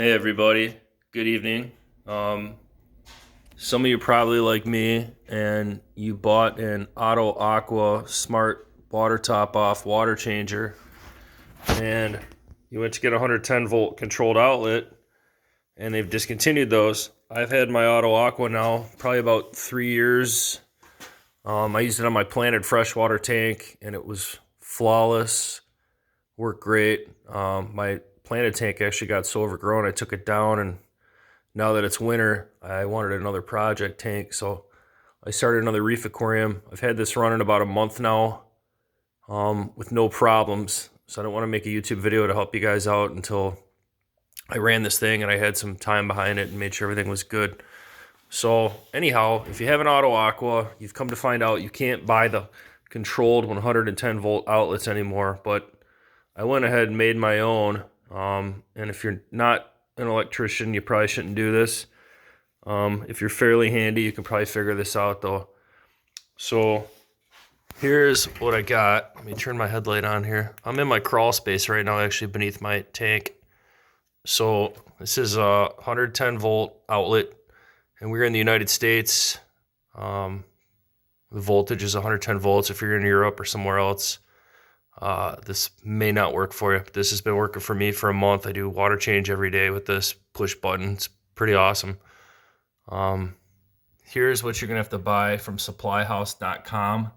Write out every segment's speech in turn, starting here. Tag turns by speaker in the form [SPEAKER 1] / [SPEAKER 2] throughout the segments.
[SPEAKER 1] Hey everybody, good evening. Some of you probably like me and you bought an Auto Aqua Smart water top off water changer and you went to get a 110 volt controlled outlet and they've discontinued those. I've had my Auto Aqua now probably about 3 years. I used it on my planted freshwater tank and it was flawless, worked great. My planted tank actually got so overgrown I took it down, and now that it's winter I wanted another project tank, so I started another reef aquarium. I've had this running about a month now with no problems, so I don't want to make a YouTube video to help you guys out until I ran this thing and I had some time behind it and made sure everything was good. So anyhow, if you have an Auto Aqua, you've come to find out you can't buy the controlled 110 volt outlets anymore, but I went ahead and made my own. And if you're not an electrician, you probably shouldn't do this. If you're fairly handy, you can probably figure this out though. So here's what I got. Let me turn my headlight on here. I'm in my crawl space right now, actually beneath my tank. So this is a 110 volt outlet, and we're in the United States. The voltage is 110 volts. If you're in Europe or somewhere else, this may not work for you, but this has been working for me for a month. I do water change every day with this push button. It's pretty awesome. Here's what you're gonna have to buy from supplyhouse.com.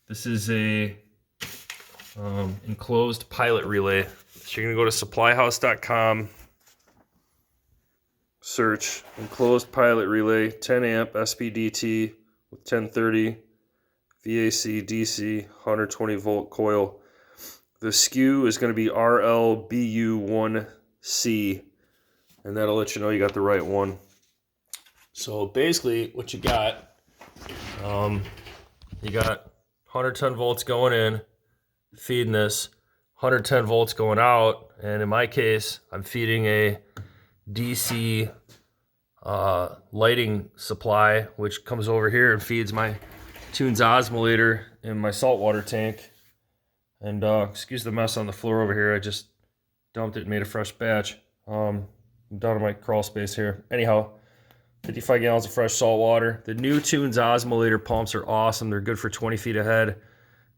[SPEAKER 1] This is a enclosed pilot relay. So you're gonna go to supplyhouse.com, search enclosed pilot relay, 10 amp SPDT with 1030 VAC DC 120 volt coil. The SKU is going to be RLBU1C, and that'll let you know you got the right one. So basically what you got 110 volts going in, feeding this, 110 volts going out, and in my case I'm feeding a DC lighting supply, which comes over here and feeds my Tunes osmolator in my saltwater tank. And excuse the mess on the floor over here. I just dumped it and made a fresh batch. I'm down in my crawl space here. Anyhow, 55 gallons of fresh salt water. The new Tunes osmolator pumps are awesome. They're good for 20 feet ahead.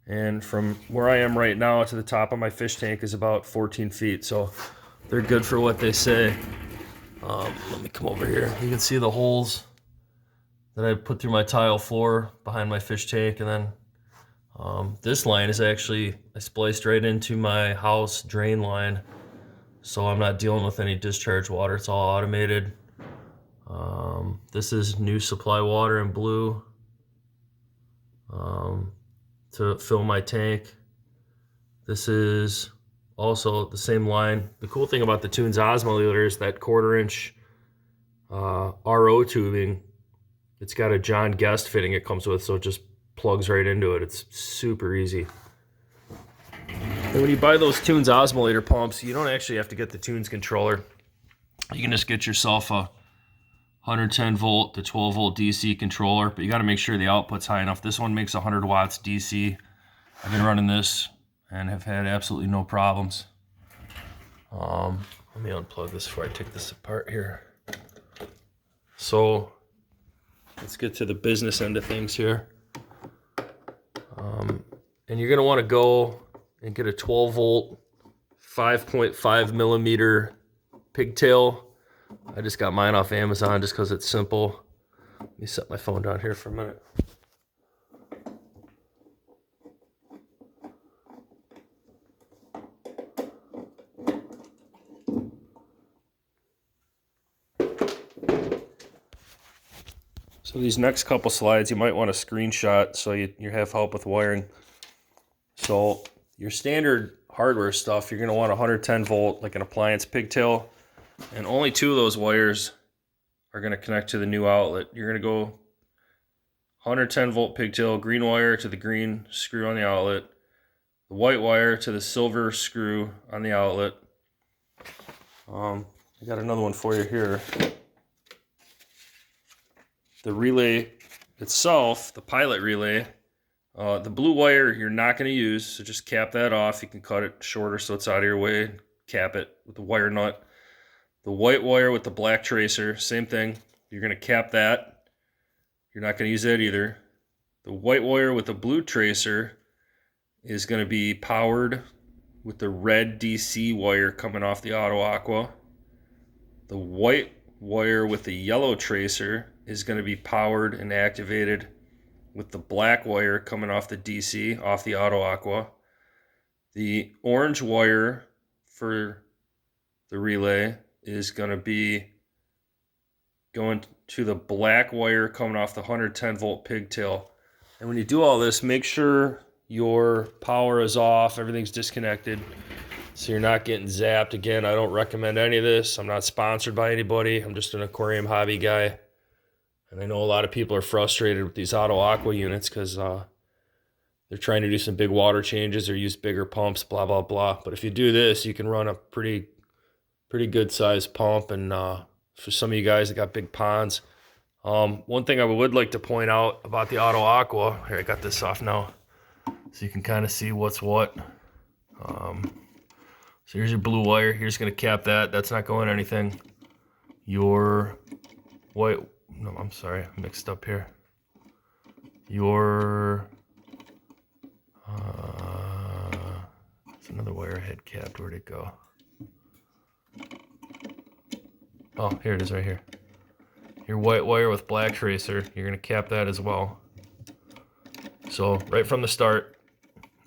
[SPEAKER 1] And from where I am right now to the top of my fish tank is about 14 feet. So they're good for what they say. Let me come over here. You can see the holes that I put through my tile floor behind my fish tank, and then this line is actually, I spliced right into my house drain line, so I'm not dealing with any discharge water. It's all automated. This is new supply water in blue to fill my tank. This is also the same line. The cool thing about the Tunes osmolator is that 1/4 inch RO tubing. It's got a John Guest fitting it comes with, so it just plugs right into it. It's super easy. And when you buy those Tunes osmolator pumps, you don't actually have to get the Tunes controller. You can just get yourself a 110 volt to 12 volt DC controller, but you got to make sure the output's high enough. This one makes 100 watts DC. I've been running this and have had absolutely no problems. Let me unplug this before I take this apart here. So let's get to the business end of things here. And you're going to want to go and get a 12 volt, 5.5 millimeter pigtail. I just got mine off Amazon just because it's simple. Let me set my phone down here for a minute. So these next couple slides you might want to screenshot so you have help with wiring. So your standard hardware stuff, you're going to want 110 volt, like an appliance pigtail, and only 2 of those wires are going to connect to the new outlet. You're going to go 110 volt pigtail, green wire to the green screw on the outlet, the white wire to the silver screw on the outlet. I got another one for you here. The relay itself, the pilot relay, the blue wire you're not going to use, so just cap that off. You can cut it shorter so it's out of your way. Cap it with the wire nut. The white wire with the black tracer, same thing. You're going to cap that. You're not going to use that either. The white wire with the blue tracer is going to be powered with the red DC wire coming off the Auto Aqua. The white wire with the yellow tracer is going to be powered and activated with the black wire coming off the DC, off the Auto Aqua. The orange wire for the relay is going to be going to the black wire coming off the 110 volt pigtail. And when you do all this, make sure your power is off, everything's disconnected, so you're not getting zapped. Again, I don't recommend any of this. I'm not sponsored by anybody. I'm just an aquarium hobby guy. And I know a lot of people are frustrated with these Auto Aqua units because they're trying to do some big water changes or use bigger pumps, blah, blah, blah. But if you do this, you can run a pretty good sized pump. And for some of you guys that got big ponds, one thing I would like to point out about the Auto Aqua, here I got this off now, so you can kind of see what's what. So here's your blue wire. You're just going to cap that. That's not going anything. Your white, no, I'm sorry, I mixed up here. Your, it's another wire I had capped. Where'd it go? Oh, here it is right here. Your white wire with black tracer, you're going to cap that as well. So right from the start,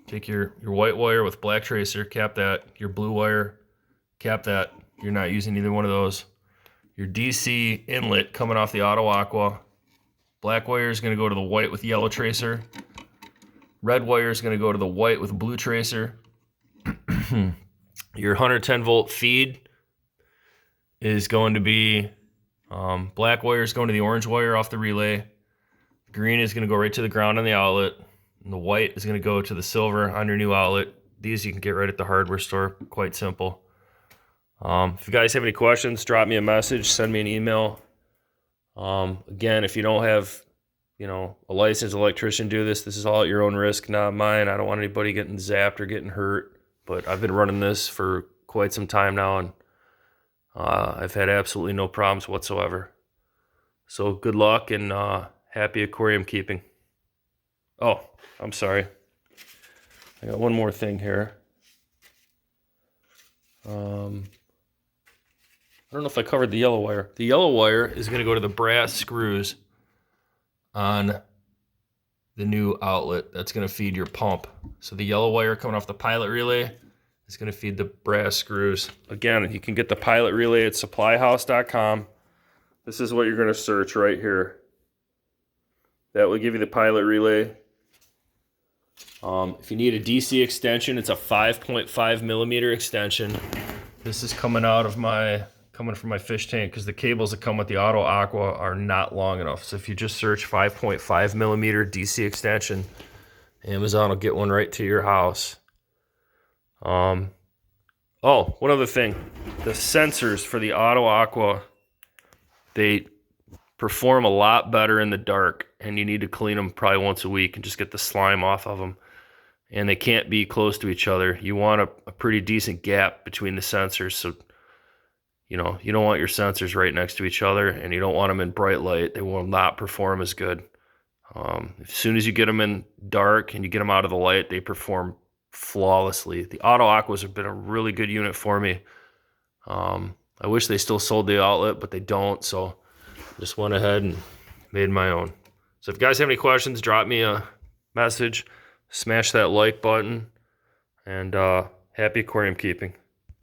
[SPEAKER 1] take your white wire with black tracer, cap that. Your blue wire, cap that. You're not using either one of those. Your DC inlet coming off the Auto Aqua. Black wire is going to go to the white with yellow tracer. Red wire is going to go to the white with blue tracer. Your 110 volt feed is going to be, black wire is going to the orange wire off the relay. Green is going to go right to the ground on the outlet. And the white is going to go to the silver on your new outlet. These you can get right at the hardware store. Quite simple. If you guys have any questions, drop me a message, send me an email. Again, if you don't have, a licensed electrician do this, this is all at your own risk, not mine. I don't want anybody getting zapped or getting hurt. But I've been running this for quite some time now, and I've had absolutely no problems whatsoever. So good luck and happy aquarium keeping. Oh, I'm sorry. I got one more thing here. I don't know if I covered the yellow wire. The yellow wire is going to go to the brass screws on the new outlet. That's going to feed your pump. So the yellow wire coming off the pilot relay is going to feed the brass screws. Again, you can get the pilot relay at supplyhouse.com. This is what you're going to search right here. That will give you the pilot relay. If you need a DC extension, it's a 5.5 millimeter extension. This is coming from my fish tank because the cables that come with the Auto Aqua are not long enough. So if you just search 5.5 millimeter DC extension, Amazon will get one right to your house. Oh, one other thing. The sensors for the Auto Aqua, they perform a lot better in the dark, and you need to clean them probably once a week and just get the slime off of them. And they can't be close to each other. You want a pretty decent gap between the sensors, so you don't want your sensors right next to each other, and you don't want them in bright light. They will not perform as good. As soon as you get them in dark and you get them out of the light, they perform flawlessly. The Auto Aquas have been a really good unit for me. I wish they still sold the outlet, but they don't, so I just went ahead and made my own. So if you guys have any questions, drop me a message, smash that like button, and happy aquarium keeping.